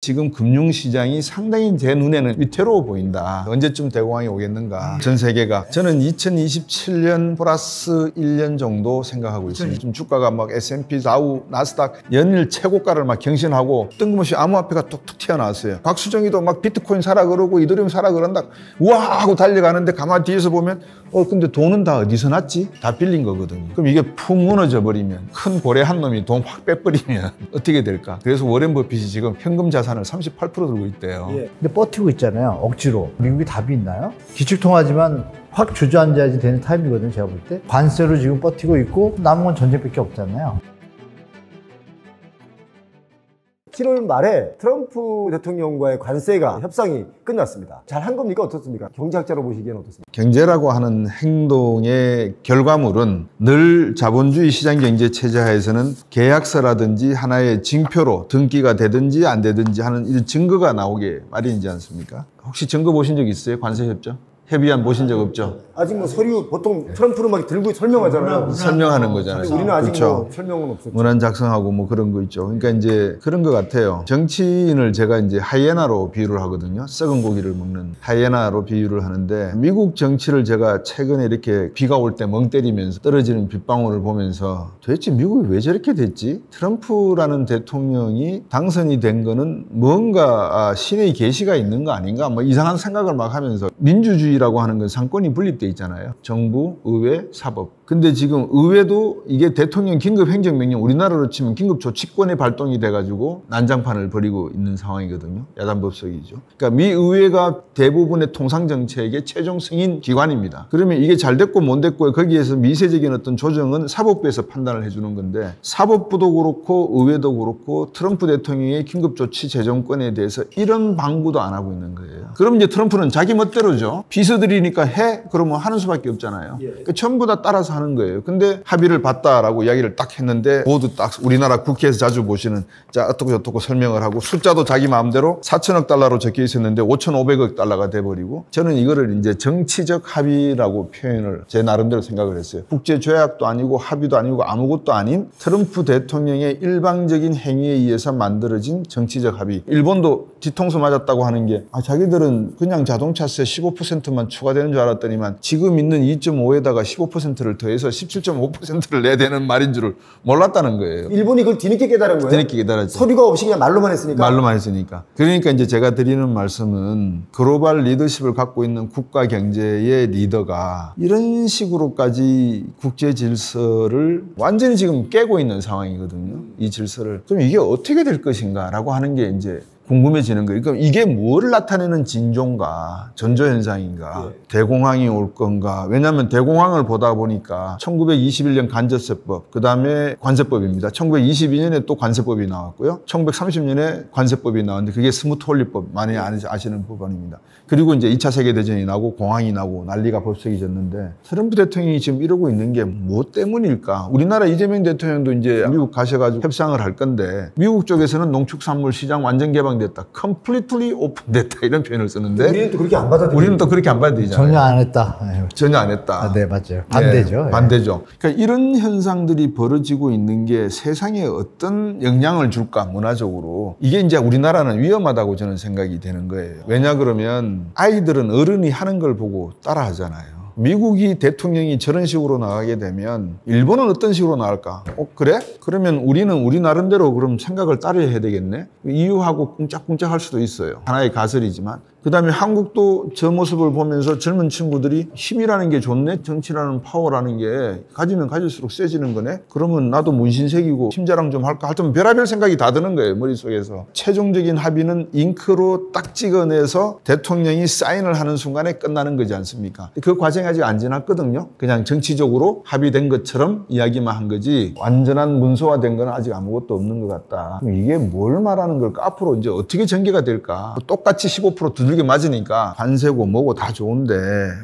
지금 금융시장이 상당히 제 눈에는 위태로워 보인다. 언제쯤 대공황이 오겠는가. 전 세계가. 저는 2027년 플러스 1년 정도 생각하고 있습니다. 지금 주가가 막 S&P, 다우, 나스닥 연일 최고가를 막 경신하고 뜬금없이 암호화폐가 뚝뚝 튀어나왔어요. 곽수정이도 막 비트코인 사라 그러고 이더리움 사라 그런다. 우와 하고 달려가는데 가만히 뒤에서 보면 근데 돈은 다 어디서 났지? 다 빌린 거거든요. 그럼 이게 푹 무너져 버리면 큰 고래 한 놈이 돈 확 빼버리면 어떻게 될까? 그래서 워렌 버핏이 지금 현금 자산을 38% 들고 있대요. 예. 근데 버티고 있잖아요. 억지로. 미국이 답이 있나요? 기축통화지만 확 주저앉아야지 되는 타입이거든요. 제가 볼 때. 관세로 지금 버티고 있고 남은 건 전쟁밖에 없잖아요. 7월 말에 트럼프 대통령과의 관세가 협상이 끝났습니다. 잘 한 겁니까? 어떻습니까? 경제학자로 보시기에는 어떻습니까? 경제라고 하는 행동의 결과물은 늘 자본주의 시장경제 체제 하에서는 계약서라든지 하나의 징표로 등기가 되든지 안 되든지 하는 이 증거가 나오게 마련이지 않습니까? 혹시 증거 보신 적 있어요? 관세협정? 협의안 보신 적 없죠? 아직 뭐 서류 보통 트럼프는 막 들고 설명하잖아요. 설명하는 거잖아요. 우리는 아직 그렇죠. 뭐 설명은 없었죠. 문안 작성하고 뭐 그런 거 있죠. 그러니까 이제 그런 것 같아요. 정치인을 제가 이제 하이에나로 비유를 하거든요. 썩은 고기를 먹는 하이에나로 비유를 하는데 미국 정치를 제가 최근에 이렇게 비가 올 때 멍 때리면서 떨어지는 빗방울을 보면서 도대체 미국이 왜 저렇게 됐지? 트럼프라는 대통령이 당선이 된 거는 뭔가 신의 계시가 있는 거 아닌가? 뭐 이상한 생각을 막 하면서 민주주의라고 하는 건 상권이 분립돼 있잖아요. 정부, 의회, 사법. 근데 지금 의회도 이게 대통령 긴급행정명령 우리나라로 치면 긴급조치권의 발동이 돼가지고 난장판을 벌이고 있는 상황이거든요. 야단법석이죠. 그러니까 미 의회가 대부분의 통상정책의 최종 승인 기관입니다. 그러면 이게 잘 됐고 못 됐고 거기에서 미세적인 어떤 조정은 사법부에서 판단을 해주는 건데 사법부도 그렇고 의회도 그렇고 트럼프 대통령의 긴급조치 재정권에 대해서 이런 방구도 안 하고 있는 거예요. 그럼 이제 트럼프는 자기 멋대로죠. 비서들이니까 해? 그러면 하는 수밖에 없잖아요. 그러니까 전부 다 따라서 하는 거예요. 근데 합의를 봤다라고 이야기를 딱 했는데 모두 딱 우리나라 국회에서 자주 보시는 자 어떻고 저떻고 설명을 하고 숫자도 자기 마음대로 4천억 달러로 적혀 있었는데 5,500억 달러가 돼버리고 저는 이거를 이제 정치적 합의라고 표현을 제 나름대로 생각을 했어요. 국제조약도 아니고 합의도 아니고 아무것도 아닌 트럼프 대통령의 일방적인 행위에 의해서 만들어진 정치적 합의. 일본도 뒤통수 맞았다고 하는 게 자기들은 그냥 자동차세 15%만 추가되는 줄 알았더니만 지금 있는 2.5에다가 15%를 더해서 17.5%를 내야 되는 말인 줄을 몰랐다는 거예요. 일본이 그걸 뒤늦게 깨달은 거예요? 뒤늦게 깨달았죠. 서류가 없이 그냥 말로만 했으니까? 말로만 했으니까. 그러니까 이제 제가 드리는 말씀은 글로벌 리더십을 갖고 있는 국가 경제의 리더가 이런 식으로까지 국제 질서를 완전히 지금 깨고 있는 상황이거든요. 이 질서를. 그럼 이게 어떻게 될 것인가 라고 하는 게 이제 궁금해지는 거예요. 그럼 이게 뭐를 나타내는 징조인가, 전조현상인가, 대공황이 올 건가. 왜냐하면 대공황을 보다 보니까 1921년 간접세법, 그 다음에 관세법입니다. 1922년에 또 관세법이 나왔고요. 1930년에 관세법이 나왔는데 그게 스무트홀리법, 많이 아시는 법안입니다. 그리고 이제 2차 세계대전이 나고 공황이 나고 난리가 법석이졌는데 트럼프 대통령이 지금 이러고 있는 게 뭐 때문일까? 우리나라 이재명 대통령도 이제 미국 가셔가지고 협상을 할 건데 미국 쪽에서는 농축산물 시장 완전 개방됐다. completely open됐다. 이런 표현을 쓰는데 우리는 또 그렇게 안 받아들이죠. 우리는 또 그렇게 안 받아들이잖아요. 전혀 안 했다. 전혀 안 했다. 네, 맞아요. 반대죠. 네, 반대죠. 그러니까 이런 현상들이 벌어지고 있는 게 세상에 어떤 영향을 줄까, 문화적으로. 이게 이제 우리나라는 위험하다고 저는 생각이 되는 거예요. 왜냐 그러면 아이들은 어른이 하는 걸 보고 따라 하잖아요. 미국이 대통령이 저런 식으로 나가게 되면 일본은 어떤 식으로 나갈까? 그래? 그러면 우리는 우리 나름대로 그럼 생각을 따라야 해야 되겠네? 이유하고 꿍짝꿍짝 할 수도 있어요. 하나의 가설이지만. 그 다음에 한국도 저 모습을 보면서 젊은 친구들이 힘이라는 게 좋네? 정치라는 파워라는 게 가지면 가질수록 세지는 거네? 그러면 나도 문신색이고 힘자랑 좀 할까? 하여튼 별의별 생각이 다 드는 거예요, 머릿속에서. 최종적인 합의는 잉크로 딱 찍어내서 대통령이 사인을 하는 순간에 끝나는 거지 않습니까? 그 과정이 아직 안 지났거든요. 그냥 정치적으로 합의된 것처럼 이야기만 한 거지 완전한 문서화된 건 아직 아무것도 없는 것 같다. 그럼 이게 뭘 말하는 걸까? 앞으로 이제 어떻게 전개가 될까? 똑같이 15% 두들겨 그게 맞으니까 관세고 뭐고 다 좋은데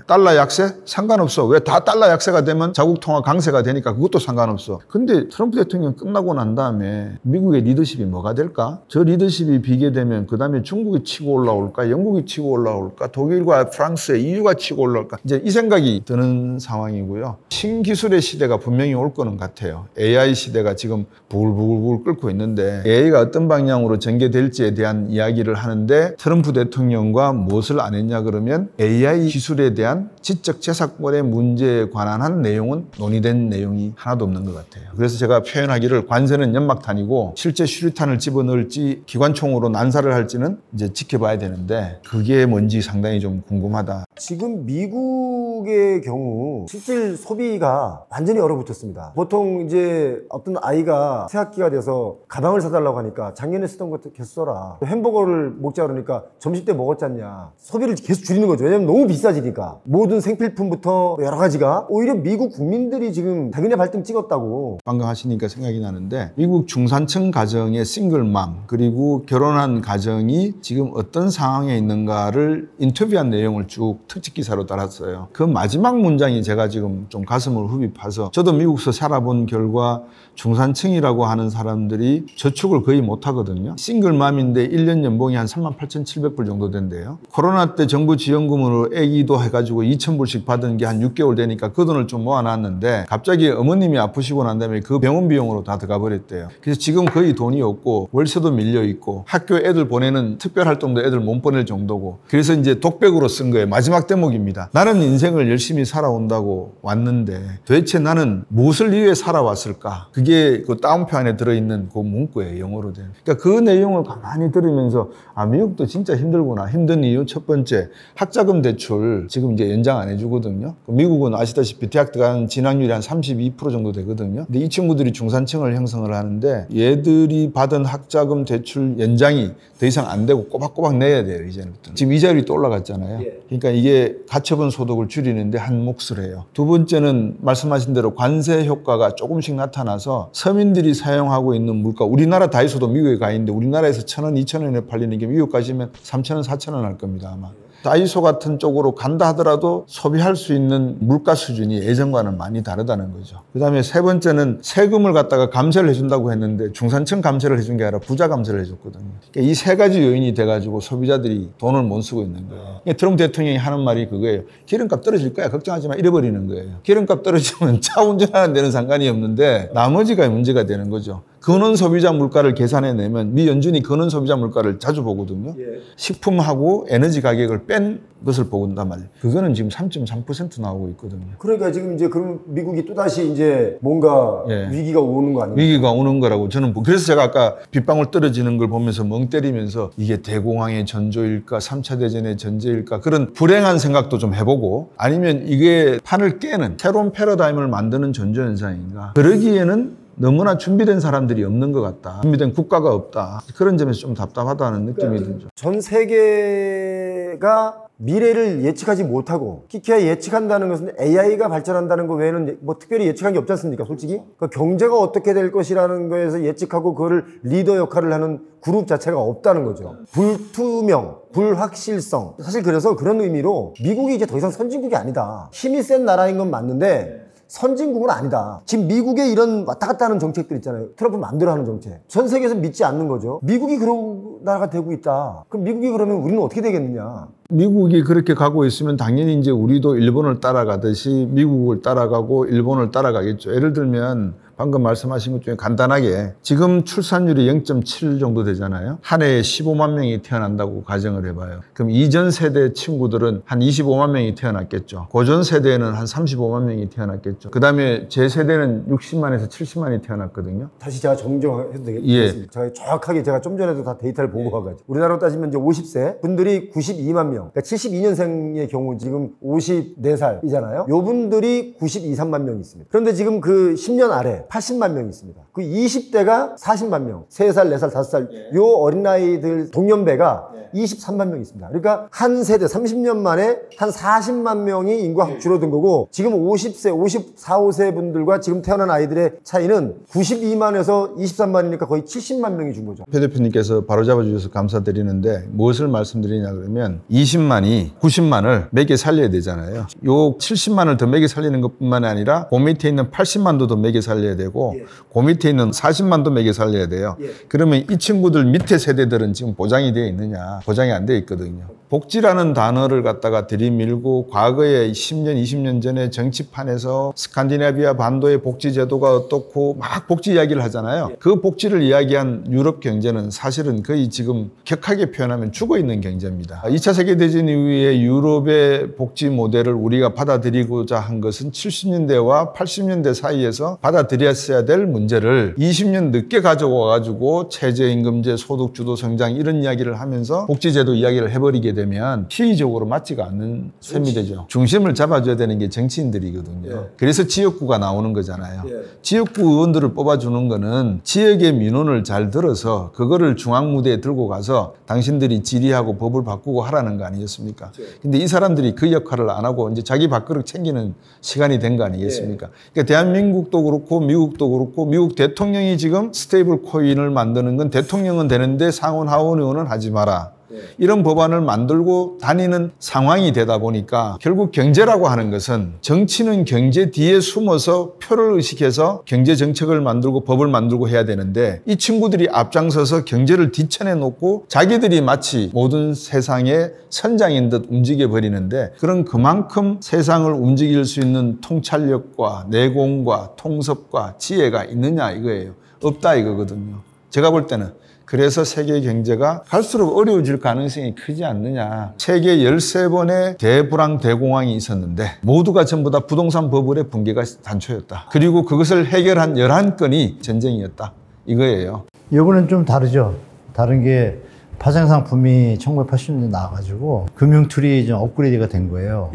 달러 약세? 상관없어. 왜 다 달러 약세가 되면 자국 통화 강세가 되니까 그것도 상관없어. 근데 트럼프 대통령 끝나고 난 다음에 미국의 리더십이 뭐가 될까? 저 리더십이 비게 되면 그 다음에 중국이 치고 올라올까? 영국이 치고 올라올까? 독일과 프랑스의 EU가 치고 올라올까? 이제 이 생각이 드는 상황이고요. 신기술의 시대가 분명히 올 거는 같아요. AI 시대가 지금 부글부글 끓고 있는데 AI가 어떤 방향으로 전개될지에 대한 이야기를 하는데 트럼프 대통령과 무엇을 안 했냐 그러면 AI 기술에 대한 지적 재산권의 문제에 관한 한 내용은 논의된 내용이 하나도 없는 것 같아요. 그래서 제가 표현하기를 관세는 연막탄이고 실제 수류탄을 집어넣을지 기관총으로 난사를 할지는 이제 지켜봐야 되는데 그게 뭔지 상당히 좀 궁금하다. 지금 미국의 경우 실질 소비가 완전히 얼어붙었습니다. 보통 이제 어떤 아이가 새 학기가 돼서 가방을 사달라고 하니까 작년에 쓰던 것도 계속 써라. 햄버거를 먹자 그러니까 점심 때 먹었잖냐. 소비를 계속 줄이는 거죠. 왜냐면 너무 비싸지니까. 모든 생필품부터 여러 가지가 오히려 미국 국민들이 지금 자기네 발등 찍었다고. 방금 하시니까 생각이 나는데 미국 중산층 가정의 싱글맘 그리고 결혼한 가정이 지금 어떤 상황에 있는가를 인터뷰한 내용을 쭉 특집 기사로 달았어요. 그 마지막 문장이 제가 지금 좀 가슴을 흡입해서 저도 미국에서 살아본 결과 중산층이라고 하는 사람들이 저축을 거의 못하거든요. 싱글맘인데 1년 연봉이 한 38,700불 정도 된대요. 코로나 때 정부 지원금으로 애기도 해가지고 2,000불씩 받은 게 한 6개월 되니까 그 돈을 좀 모아놨는데 갑자기 어머님이 아프시고 난 다음에 그 병원 비용으로 다 들어가 버렸대요. 그래서 지금 거의 돈이 없고 월세도 밀려있고 학교 애들 보내는 특별활동도 애들 못 보낼 정도고 그래서 이제 독백으로 쓴 거예요. 마지막 대목입니다. 나는 인생을 열심히 살아온다고 왔는데 도대체 나는 무엇을 위해 살아왔을까? 그게 그 따옴표 안에 들어있는 그 문구예요. 영어로 된. 그러니까 그 내용을 가만히 들으면서 아 미국도 진짜 힘들구나. 힘든 이유 첫 번째 학자금 대출 지금 이제 연장 안 해주거든요. 미국은 아시다시피 대학 들어가는 진학률이 한 32% 정도 되거든요. 근데 이 친구들이 중산층을 형성을 하는데 얘들이 받은 학자금 대출 연장이 더 이상 안 되고 꼬박꼬박 내야 돼요. 이제부터. 지금 이자율이 또 올라갔잖아요. 그러니까 이게 가처분 소득을 줄이는데 한 몫을 해요. 두 번째는 말씀하신 대로 관세 효과가 조금씩 나타나서 서민들이 사용하고 있는 물가 우리나라 다이소도 미국에 가 있는데 우리나라에서 1,000원, 2,000원에 팔리는 게 미국 가시면 3,000원, 4,000원 할 겁니다. 아마. 다이소 같은 쪽으로 간다 하더라도 소비할 수 있는 물가 수준이 예전과는 많이 다르다는 거죠. 그 다음에 세 번째는 세금을 갖다가 감세를 해준다고 했는데 중산층 감세를 해준 게 아니라 부자 감세를 해줬거든요. 그러니까 이 세 가지 요인이 돼가지고 소비자들이 돈을 못 쓰고 있는 거예요. 그러니까 트럼프 대통령이 하는 말이 그거예요. 기름값 떨어질 거야. 걱정하지 마. 잃어버리는 거예요. 기름값 떨어지면 차 운전하는 데는 상관이 없는데 나머지가 문제가 되는 거죠. 근원 소비자 물가를 계산해내면 미 연준이 근원 소비자 물가를 자주 보거든요. 식품하고 에너지 가격을 뺀 것을 보건단 말이에요. 그거는 지금 3.3% 나오고 있거든요. 그러니까 지금 이제 그럼 미국이 또다시 이제 뭔가 위기가 오는 거 아닙니까? 위기가 오는 거라고 저는 그래서 제가 아까 빗방울 떨어지는 걸 보면서 멍 때리면서 이게 대공황의 전조일까 3차 대전의 전제일까 그런 불행한 생각도 좀 해보고 아니면 이게 판을 깨는 새로운 패러다임을 만드는 전조현상인가 그러기에는 너무나 준비된 사람들이 없는 것 같다. 준비된 국가가 없다. 그런 점에서 좀 답답하다는 느낌이 들죠. 전 세계가 미래를 예측하지 못하고 기키야 예측한다는 것은 AI가 발전한다는 거 외에는 뭐 특별히 예측한 게 없지 않습니까? 솔직히 그러니까 경제가 어떻게 될 것이라는 거에서 예측하고 그거를 리더 역할을 하는 그룹 자체가 없다는 거죠. 불투명, 불확실성. 사실 그래서 그런 의미로 미국이 이제 더 이상 선진국이 아니다. 힘이 센 나라인 건 맞는데 선진국은 아니다. 지금 미국의 이런 왔다 갔다 하는 정책들 있잖아요. 트럼프 마음대로 하는 정책. 전 세계에서 믿지 않는 거죠. 미국이 그런 나라가 되고 있다. 그럼 미국이 그러면 우리는 어떻게 되겠느냐. 미국이 그렇게 가고 있으면 당연히 이제 우리도 일본을 따라가듯이 미국을 따라가고 일본을 따라가겠죠. 예를 들면 방금 말씀하신 것 중에 간단하게 지금 출산율이 0.7 정도 되잖아요. 한 해에 15만 명이 태어난다고 가정을 해봐요. 그럼 이전 세대 친구들은 한 25만 명이 태어났겠죠. 고전 세대에는 한 35만 명이 태어났겠죠. 그 다음에 제 세대는 60만에서 70만이 태어났거든요. 다시 제가 정정해도 되겠습니다. 제가 정확하게 제가 좀 전에도 다 데이터를 보고 가가지고 우리나라로 따지면 이제 50세 분들이 92만 명. 그러니까 72년생의 경우 지금 54살이잖아요. 요 분들이 92, 3만 명이 있습니다. 그런데 지금 그 10년 아래 80만 명이 있습니다. 그 20대가 40만 명, 3살, 4살, 5살 요 어린아이들 동년배가 23만 명 있습니다. 그러니까 한 세대 30년 만에 한 40만 명이 인구가 확 줄어든 거고 지금 50세, 54, 5세 분들과 지금 태어난 아이들의 차이는 92만에서 23만이니까 거의 70만 명이 준 거죠. 배 대표님께서 바로잡아 주셔서 감사드리는데 무엇을 말씀드리냐 그러면 20만이 90만을 먹여 살려야 되잖아요. 요 70만을 더 먹여 살리는 것뿐만 아니라 그 밑에 있는 80만도 더 먹여 살려야 되고 그 밑에 있는 40만도 먹여 살려야 돼요. 그러면 이 친구들 밑에 세대들은 지금 보장이 되어 있느냐? 보장이 안 되어 있거든요. 복지라는 단어를 갖다가 들이밀고 과거에 10년, 20년 전에 정치판에서 스칸디나비아 반도의 복지 제도가 어떻고 막 복지 이야기를 하잖아요. 그 복지를 이야기한 유럽 경제는 사실은 거의 지금 격하게 표현하면 죽어 있는 경제입니다. 2차 세계대전 이후에 유럽의 복지 모델을 우리가 받아들이고자 한 것은 70년대와 80년대 사이에서 받아들였어야 될 문제를 20년 늦게 가져와가지고 최저임금제, 소득주도 성장 이런 이야기를 하면서 복지제도 이야기를 해버리게 되면 시의적으로 맞지가 않는 셈이 되죠. 중심을 잡아줘야 되는 게 정치인들이거든요. 그래서 지역구가 나오는 거잖아요. 지역구 의원들을 뽑아주는 거는 지역의 민원을 잘 들어서 그거를 중앙무대에 들고 가서 당신들이 질의하고 법을 바꾸고 하라는 거 아니겠습니까? 근데 이 사람들이 그 역할을 안 하고 이제 자기 밥그릇 챙기는 시간이 된 거 아니겠습니까? 그러니까 대한민국도 그렇고 미국도 그렇고 미국 대통령이 지금 스테이블 코인을 만드는 건 대통령은 되는데 상원 하원 의원은 하지 마라. 이런 법안을 만들고 다니는 상황이 되다 보니까 결국 경제라고 하는 것은 정치는 경제 뒤에 숨어서 표를 의식해서 경제 정책을 만들고 법을 만들고 해야 되는데 이 친구들이 앞장서서 경제를 뒤쳐내 놓고 자기들이 마치 모든 세상의 선장인 듯 움직여 버리는데 그런 그만큼 세상을 움직일 수 있는 통찰력과 내공과 통섭과 지혜가 있느냐 이거예요. 없다 이거거든요. 제가 볼 때는. 그래서 세계 경제가 갈수록 어려워질 가능성이 크지 않느냐. 세계 13번의 대불황 대공황이 있었는데 모두가 전부 다 부동산 버블의 붕괴가 단초였다. 그리고 그것을 해결한 11건이 전쟁이었다. 이거예요. 이번엔 좀 다르죠. 다른 게 파생상품이 1980년대 나와가지고 금융툴이 좀 업그레이드가 된 거예요.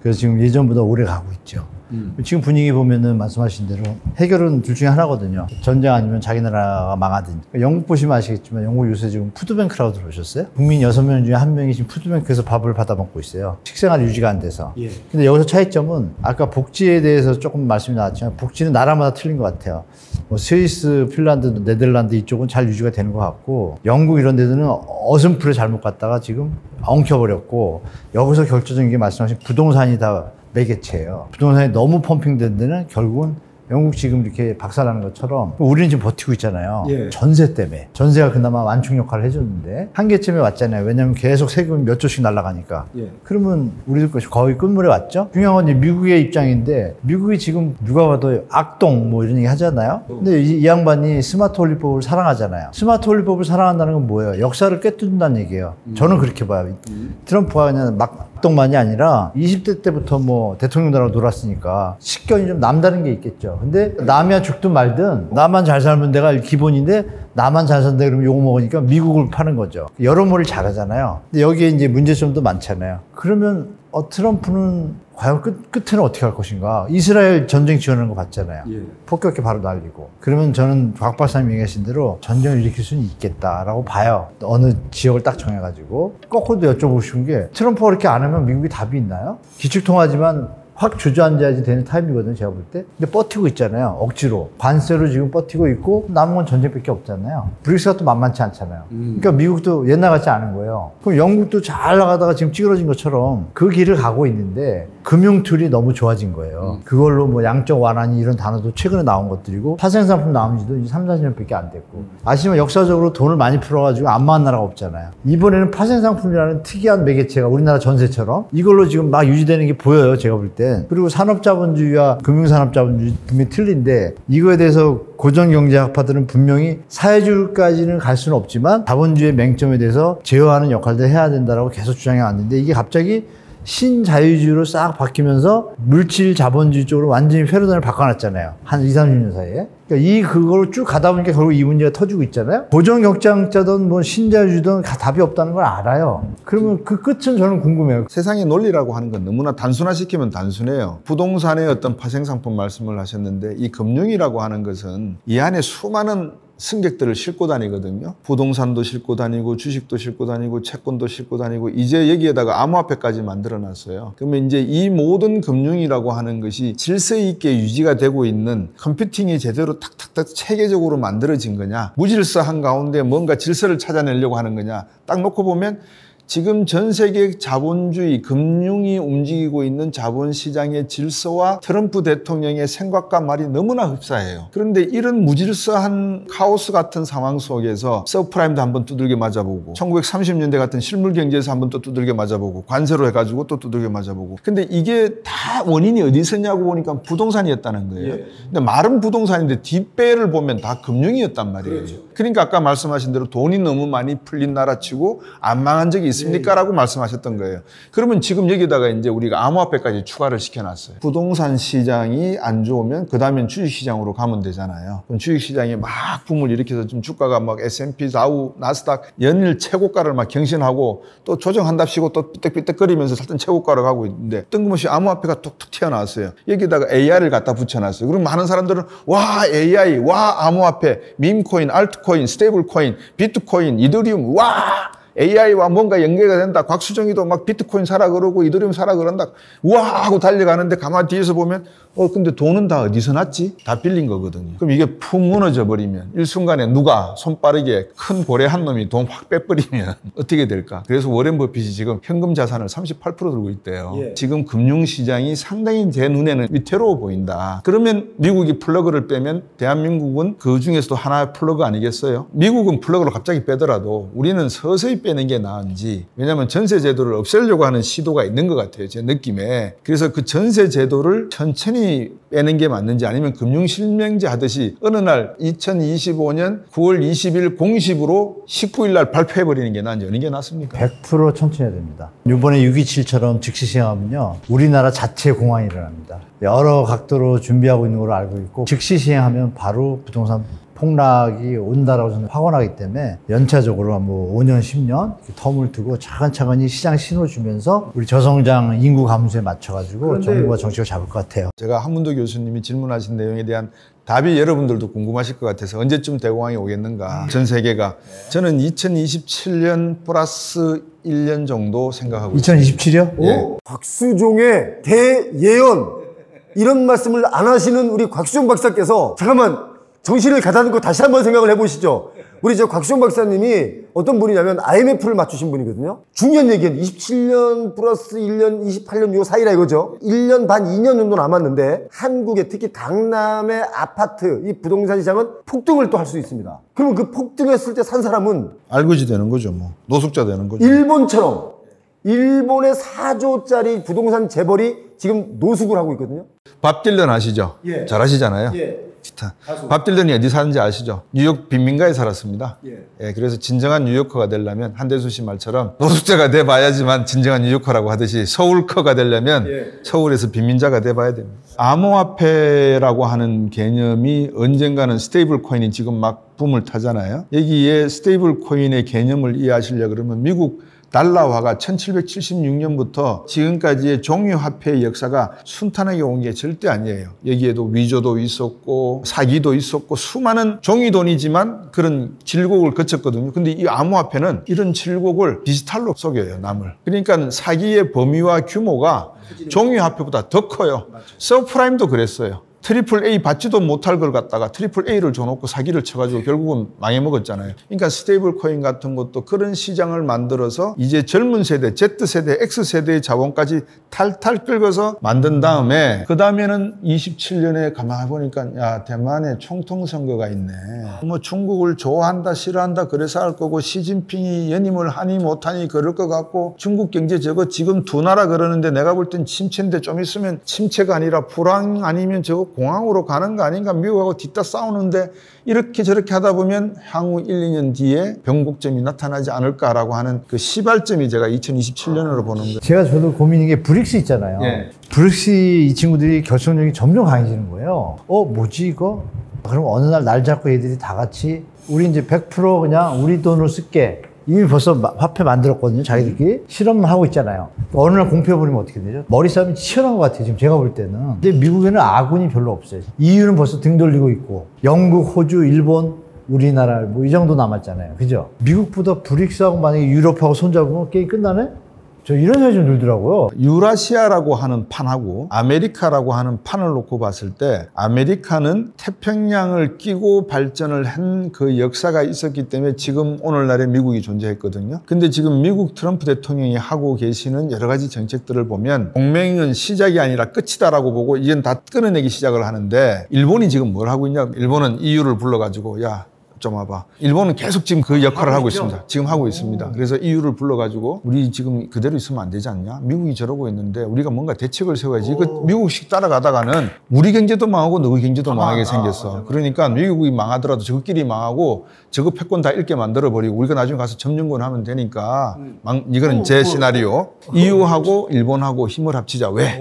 그래서 지금 예전보다 오래 가고 있죠. 지금 분위기 보면은 말씀하신 대로 해결은 둘 중에 하나거든요. 전쟁 아니면 자기 나라가 망하든지. 영국 보시면 아시겠지만 영국 요새 지금 푸드뱅크라고 들어오셨어요? 국민 6명 중에 1명이 지금 푸드뱅크에서 밥을 받아 먹고 있어요. 식생활 유지가 안 돼서. 근데 여기서 차이점은 아까 복지에 대해서 조금 말씀이 나왔지만 복지는 나라마다 틀린 것 같아요. 뭐 스위스, 핀란드, 네덜란드 이쪽은 잘 유지가 되는 것 같고 영국 이런 데들은 어슴풀에 잘못 갔다가 지금 엉켜버렸고 여기서 결정적인 게 말씀하신 부동산이 다 매개체예요. 부동산이 너무 펌핑된 데는 결국은 영국 지금 이렇게 박살나는 것처럼 우리는 지금 버티고 있잖아요. 전세 때문에. 전세가 그나마 완충 역할을 해줬는데 한계점에 왔잖아요. 왜냐하면 계속 세금이 몇 조씩 날아가니까. 그러면 우리들 것이 거의 끝물에 왔죠. 중요한 건 이제 미국의 입장인데 미국이 지금 누가 봐도 악동 뭐 이런 얘기 하잖아요. 근데 이 양반이 스마트 홀리법을 사랑하잖아요. 스마트 홀리법을 사랑한다는 건 뭐예요? 역사를 꿰뚫는다는 얘기예요. 저는 그렇게 봐요. 트럼프가 그냥 막 악동만이 아니라 20대 때부터 뭐 대통령들하고 놀았으니까 식견이 좀 남다른 게 있겠죠. 근데 남이야 죽든 말든 나만 잘 살면 내가 기본인데 나만 잘 산다 그러면 욕 먹으니까 미국을 파는 거죠. 여러모를 잘하잖아요. 근데 여기에 이제 문제점도 많잖아요. 그러면 트럼프는 과연 끝에는 어떻게 할 것인가? 이스라엘 전쟁 지원하는 거 봤잖아요. 폭격기 바로 날리고. 그러면 저는 곽 박사님 얘기하신 대로 전쟁을 일으킬 수는 있겠다라고 봐요. 어느 지역을 딱 정해가지고. 거꾸로도 여쭤보고 싶은 게 트럼프가 그렇게 안 하면 미국이 답이 있나요? 기축통화지만 확 주저앉아야지 되는 타입이거든요, 제가 볼 때. 근데 버티고 있잖아요, 억지로. 관세로 지금 버티고 있고, 남은 건 전쟁밖에 없잖아요. 브릭스가 또 만만치 않잖아요. 그러니까 미국도 옛날 같지 않은 거예요. 그럼 영국도 잘 나가다가 지금 찌그러진 것처럼 그 길을 가고 있는데, 금융툴이 너무 좋아진 거예요. 그걸로 뭐 양적 완화니 이런 단어도 최근에 나온 것들이고, 파생상품 나온 지도 이제 3, 4년밖에 안 됐고. 아시지만 역사적으로 돈을 많이 풀어가지고 안 망한 나라가 없잖아요. 이번에는 파생상품이라는 특이한 매개체가 우리나라 전세처럼 이걸로 지금 막 유지되는 게 보여요, 제가 볼 때. 그리고 산업자본주의와 금융산업자본주의 분명히 틀린데 이거에 대해서 고전경제학파들은 분명히 사회주의까지는 갈 수는 없지만 자본주의의 맹점에 대해서 제어하는 역할도 해야 된다라고 계속 주장해 왔는데 이게 갑자기 신자유주의로 싹 바뀌면서 물질 자본주의 쪽으로 완전히 패러다임을 바꿔놨잖아요. 한 20, 30년 사이에. 그러니까 그걸 쭉 가다 보니까 결국 이 문제가 터지고 있잖아요. 고정격장자든 뭐 신자유주의든 다 답이 없다는 걸 알아요. 그러면 그 끝은 저는 궁금해요. 세상의 논리라고 하는 건 너무나 단순화시키면 단순해요. 부동산의 어떤 파생상품 말씀을 하셨는데 이 금융이라고 하는 것은 이 안에 수많은 승객들을 싣고 다니거든요. 부동산도 싣고 다니고 주식도 싣고 다니고 채권도 싣고 다니고 이제 여기에다가 암호화폐까지 만들어놨어요. 그러면 이제 이 모든 금융이라고 하는 것이 질서 있게 유지가 되고 있는 컴퓨팅이 제대로 탁탁탁 체계적으로 만들어진 거냐, 무질서한 가운데 뭔가 질서를 찾아내려고 하는 거냐, 딱 놓고 보면 지금 전 세계 자본주의, 금융이 움직이고 있는 자본시장의 질서와 트럼프 대통령의 생각과 말이 너무나 흡사해요. 그런데 이런 무질서한 카오스 같은 상황 속에서 서브프라임도 한번 두들겨 맞아보고 1930년대 같은 실물경제에서 한번 또 두들겨 맞아보고 관세로 해가지고 또 두들겨 맞아보고 근데 이게 다 원인이 어디 있었냐고 보니까 부동산이었다는 거예요. 근데 말은 부동산인데 뒷배를 보면 다 금융이었단 말이에요. 그러니까 아까 말씀하신 대로 돈이 너무 많이 풀린 나라치고 안 망한 적이 있습니까? 라고 말씀하셨던 거예요. 그러면 지금 여기다가 이제 우리가 암호화폐까지 추가를 시켜놨어요. 부동산 시장이 안 좋으면 그 다음엔 주식시장으로 가면 되잖아요. 그럼 주식시장이 막 붐을 일으켜서 좀 주가가 막 S&P, 다우, 나스닥 연일 최고가를 막 경신하고 또 조정한답시고 또 삐딱삐딱거리면서 살던 최고가로 가고 있는데 뜬금없이 암호화폐가 툭툭 튀어나왔어요. 여기다가 AI를 갖다 붙여놨어요. 그럼 많은 사람들은 와 AI, 와 암호화폐, 밈코인, 알트코인, 스테이블코인, 비트코인, 이더리움, 와 AI와 뭔가 연계가 된다. 곽수정이도 막 비트코인 사라 그러고 이더리움 사라 그런다. 우와 하고 달려가는데 가만히 뒤에서 보면 근데 돈은 다 어디서 났지? 다 빌린 거거든요. 그럼 이게 푹 무너져 버리면 일순간에 누가 손빠르게 큰 고래 한 놈이 돈 확 빼버리면 어떻게 될까? 그래서 워렌 버핏이 지금 현금 자산을 38% 들고 있대요. 지금 금융시장이 상당히 제 눈에는 위태로워 보인다. 그러면 미국이 플러그를 빼면 대한민국은 그 중에서도 하나의 플러그 아니겠어요? 미국은 플러그를 갑자기 빼더라도 우리는 서서히 빼는 게 나은지 왜냐하면 전세 제도를 없애려고 하는 시도가 있는 것 같아요. 제 느낌에. 그래서 그 전세 제도를 천천히 빼는 게 맞는지 아니면 금융실명제 하듯이 어느 날 2025년 9월 20일 공식으로 19일 날 발표해버리는 게 나은지 어느 게 낫습니까? 100% 천천히 해야 됩니다. 이번에 6.27처럼 즉시 시행하면요. 우리나라 자체 공황이 일어납니다. 여러 각도로 준비하고 있는 걸로 알고 있고 즉시 시행하면 바로 부동산 폭락이 온다라고 저는 확언하기 때문에 연차적으로 뭐 5년, 10년 텀을 두고 차근차근히 시장 신호 주면서 우리 저성장 인구 감소에 맞춰가지고 정부가 정책을 잡을 것 같아요. 제가 한문도 교수님이 질문하신 내용에 대한 답이 여러분들도 궁금하실 것 같아서 언제쯤 대공황이 오겠는가. 전 세계가. 저는 2027년 플러스 1년 정도 생각하고 있습니다. 2027이요? 예. 곽수종의 대예언 이런 말씀을 안 하시는 우리 곽수종 박사께서 잠깐만 정신을 가다듬고 다시 한번 생각을 해보시죠. 우리 저 곽수종 박사님이 어떤 분이냐면 IMF를 맞추신 분이거든요. 중요한 얘기는 27년 플러스 1년, 28년 요 사이라 이거죠. 1년 반, 2년 정도 남았는데 한국의 특히 강남의 아파트, 이 부동산 시장은 폭등을 또 할 수 있습니다. 그러면 그 폭등했을 때 산 사람은 알거지 되는 거죠. 뭐 노숙자 되는 거죠. 일본처럼 일본의 4조짜리 부동산 재벌이 지금 노숙을 하고 있거든요. 밥 딜런 아시죠? 예. 잘 아시잖아요. 예. 밥 딜런이 어디 사는지 아시죠? 뉴욕 빈민가에 살았습니다. 예. 그래서 진정한 뉴요커가 되려면 한대수 씨 말처럼 노숙자가 돼봐야지만 진정한 뉴요커라고 하듯이 서울커가 되려면 서울에서 빈민자가 돼봐야 됩니다. 암호화폐라고 하는 개념이 언젠가는 스테이블 코인이 지금 막 붐을 타잖아요. 여기에 스테이블 코인의 개념을 이해하시려고 그러면 미국 달러화가 1776년부터 지금까지의 종이화폐의 역사가 순탄하게 온 게 절대 아니에요. 여기에도 위조도 있었고 사기도 있었고 수많은 종이돈이지만 그런 질곡을 거쳤거든요. 근데 이 암호화폐는 이런 질곡을 디지털로 속여요, 남을. 그러니까 사기의 범위와 규모가 종이화폐보다 더 커요. 서브프라임도 그랬어요. 트리플 A 받지도 못할 걸 갖다가 트리플 A를 줘놓고 사기를 쳐가지고 결국은 망해먹었잖아요. 그러니까 스테이블 코인 같은 것도 그런 시장을 만들어서 이제 젊은 세대, Z세대, X세대의 자본까지 탈탈 끌어서 만든 다음에 그 다음에는 27년에 가만히 보니까 야 대만에 총통선거가 있네. 뭐 중국을 좋아한다 싫어한다 그래서 할 거고 시진핑이 연임을 하니 못하니 그럴 것 같고 중국 경제 저거 지금 두 나라 그러는데 내가 볼 땐 침체인데 좀 있으면 침체가 아니라 불황 아니면 저거 공항으로 가는 거 아닌가, 미국하고 뒤따 싸우는데 이렇게 저렇게 하다 보면 향후 1, 2년 뒤에 변곡점이 나타나지 않을까라고 하는 그 시발점이 제가 2027년으로 보는 거예요. 저도 고민인 게 브릭스 있잖아요. 예. 브릭스 이 친구들이 결속력이 점점 강해지는 거예요. 뭐지 이거? 그럼 어느 날 잡고 얘들이 다 같이 우리 이제 100% 그냥 우리 돈으로 쓸게. 이미 벌써 화폐 만들었거든요. 자기들끼리 실험만 하고 있잖아요. 어느 날 공표해버리면 어떻게 되죠? 머리 싸움이 치열한 것 같아요. 지금 제가 볼 때는. 근데 미국에는 아군이 별로 없어요. EU는 벌써 등 돌리고 있고 영국, 호주, 일본, 우리나라 뭐 이 정도 남았잖아요. 그죠? 미국보다 브릭스하고 만약에 유럽하고 손잡으면 게임 끝나네? 저 이런 생각이 좀 들더라고요. 유라시아라고 하는 판하고 아메리카라고 하는 판을 놓고 봤을 때 아메리카는 태평양을 끼고 발전을 한 그 역사가 있었기 때문에 지금 오늘날의 미국이 존재했거든요. 근데 지금 미국 트럼프 대통령이 하고 계시는 여러 가지 정책들을 보면 동맹은 시작이 아니라 끝이다라고 보고 이젠 다 끊어내기 시작을 하는데 일본이 지금 뭘 하고 있냐? 일본은 EU를 불러가지고 야 좀 와봐. 일본은 계속 지금 그 역할을 하고 있습니다. 지금 하고 있습니다. 그래서 EU를 불러가지고 우리 지금 그대로 있으면 안 되지 않냐? 미국이 저러고 있는데 우리가 뭔가 대책을 세워야지. 이거 미국식 따라가다가는 우리 경제도 망하고 너희 경제도 망하게 생겼어. 그러니까 미국이 망하더라도 저것끼리 망하고 저거 패권 다 잃게 만들어버리고 우리가 나중에 가서 점령권 하면 되니까 이거는 제 시나리오. EU하고 일본하고 힘을 합치자. 왜?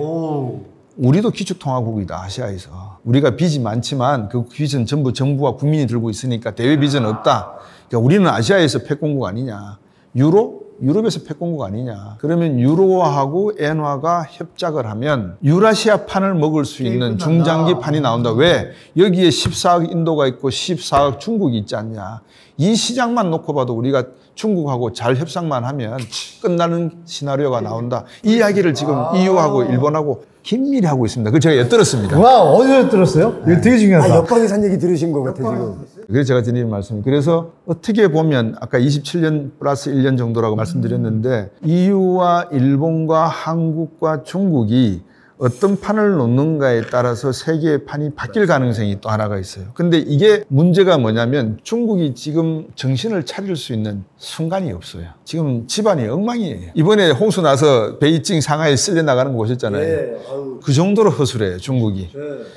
우리도 기축통화국이다, 아시아에서. 우리가 빚이 많지만 그 빚은 전부 정부와 국민이 들고 있으니까 대외 빚은 없다. 그러니까 우리는 아시아에서 패권국 아니냐. 유럽에서 패권국 아니냐. 그러면 유로화하고 엔화가 협작을 하면 유라시아 판을 먹을 수 있는 중장기 판이 나온다. 왜? 여기에 14억 인도가 있고 14억 중국이 있지 않냐. 이 시장만 놓고 봐도 우리가 중국하고 잘 협상만 하면 끝나는 시나리오가 나온다. 이 이야기를 지금 EU하고 일본하고 긴밀히 하고 있습니다. 그걸 제가 엿들었습니다. 와, 어디서 엿들었어요? 이거 되게 중요하다. 옆방에서 한 얘기 들으신 것 같아, 지금. 그래서 제가 드리는 말씀이 그래서 어떻게 보면 아까 27년 플러스 1년 정도라고 말씀드렸는데 EU와 일본과 한국과 중국이 어떤 판을 놓는가에 따라서 세계의 판이 바뀔 가능성이 또 하나가 있어요. 근데 이게 문제가 뭐냐면 중국이 지금 정신을 차릴 수 있는 순간이 없어요. 지금 집안이 엉망이에요. 이번에 홍수 나서 베이징, 상하이 쓸려 나가는 거 보셨잖아요. 그 정도로 허술해요, 중국이.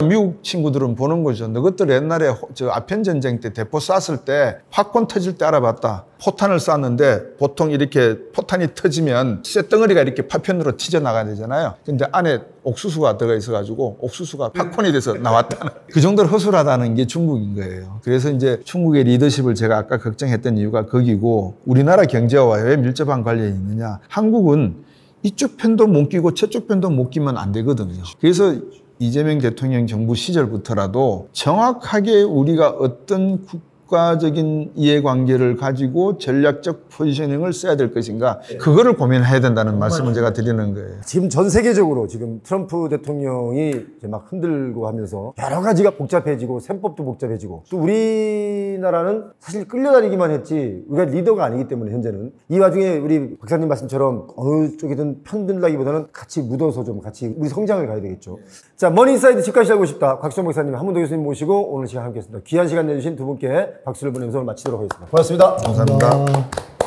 미국 친구들은 보는 거죠. 너희들 옛날에 저 아편 전쟁 때 대포 쐈을 때 팝콘 터질 때 알아봤다. 포탄을 쐈는데 보통 이렇게 포탄이 터지면 쇳덩어리가 이렇게 파편으로 튀져나가야 되잖아요. 근데 안에 옥수수가 들어가 있어가지고 옥수수가 팝콘이 돼서 나왔다는 그 정도로 허술하다는 게 중국인 거예요. 그래서 이제 중국의 리더십을 제가 아까 걱정했던 이유가 거기고 우리나라 경제와 왜 밀접한 관련이 있느냐. 한국은 이쪽 편도 못 끼고 저쪽 편도 못 끼면 안 되거든요. 그래서 이재명 대통령 정부 시절부터라도 정확하게 우리가 어떤 국가적인 이해관계를 가지고 전략적 포지셔닝을 써야 될 것인가 그거를 고민해야 된다는 말씀을 제가 드리는 거예요. 지금 전 세계적으로 지금 트럼프 대통령이 이제 막 흔들고 하면서 여러 가지가 복잡해지고 셈법도 복잡해지고 또 우리나라는 사실 끌려다니기만 했지 우리가 리더가 아니기 때문에 현재는 이 와중에 우리 박사님 말씀처럼 어느 쪽이든 편들다기보다는 같이 묻어서 좀 같이 우리 성장을 가야 되겠죠. 자, 머니인사이드 집까지 알고 싶다. 곽수정 박사님, 한문도 교수님 모시고 오늘 시간 함께했습니다. 귀한 시간 내주신 두 분께 박수를 보내면서 오늘 마치도록 하겠습니다. 고맙습니다. 감사합니다.